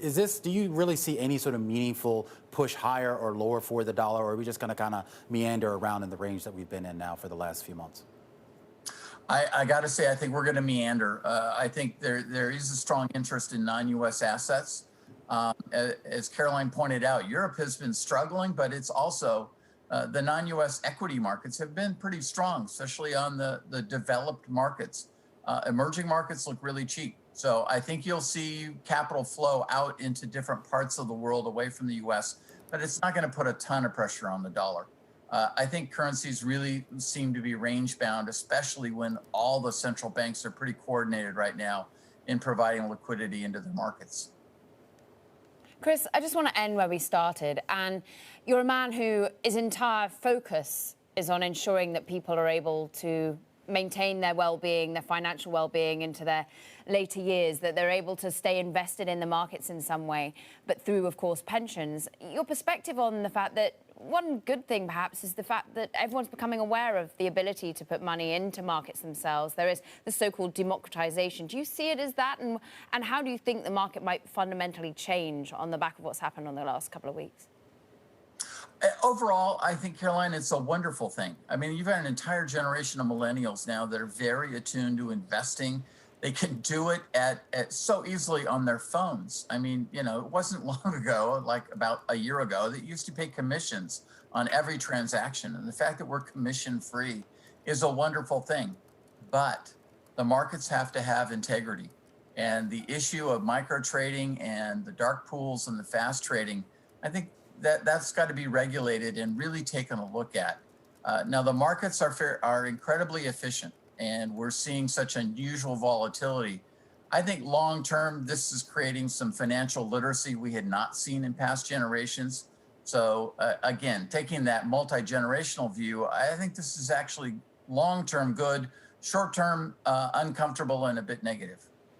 is this, do you really see any sort of meaningful push higher or lower for the dollar, or are we just going to kind of meander around in the range that we've been in now for the last few months? I got to say, I think we're going to meander. I think there is a strong interest in non-U.S. assets. As Caroline pointed out, Europe has been struggling, but it's also the non-U.S. equity markets have been pretty strong, especially on the developed markets. Emerging markets look really cheap. So I think you'll see capital flow out into different parts of the world away from the U.S., but it's not going to put a ton of pressure on the dollar. I think currencies really seem to be range bound, especially when all the central banks are pretty coordinated right now in providing liquidity into the markets. Chris, I just want to end where we started. And you're a man whose entire focus is on ensuring that people are able to maintain their well-being, their financial well-being into their later years, that they're able to stay invested in the markets in some way, but through, of course, pensions. Your perspective on the fact that one good thing, perhaps, is the fact that everyone's becoming aware of the ability to put money into markets themselves. There is the so-called democratization. Do you see it as that? And how do you think the market might fundamentally change on the back of what's happened in the last couple of weeks? Overall, I think, Caroline, it's a wonderful thing. I mean, you've got an entire generation of millennials now that are very attuned to investing. They can do it at so easily on their phones. I mean, you know, it wasn't long ago, like about a year ago, that you used to pay commissions on every transaction. And the fact that we're commission free is a wonderful thing. But the markets have to have integrity. And the issue of micro trading and the dark pools and the fast trading, I think that's got to be regulated and really taken a look at. Now, the markets are incredibly efficient, and we're seeing such unusual volatility. I think long term, this is creating some financial literacy we had not seen in past generations. So again, taking that multi-generational view, I think this is actually long term good, short term uncomfortable and a bit negative.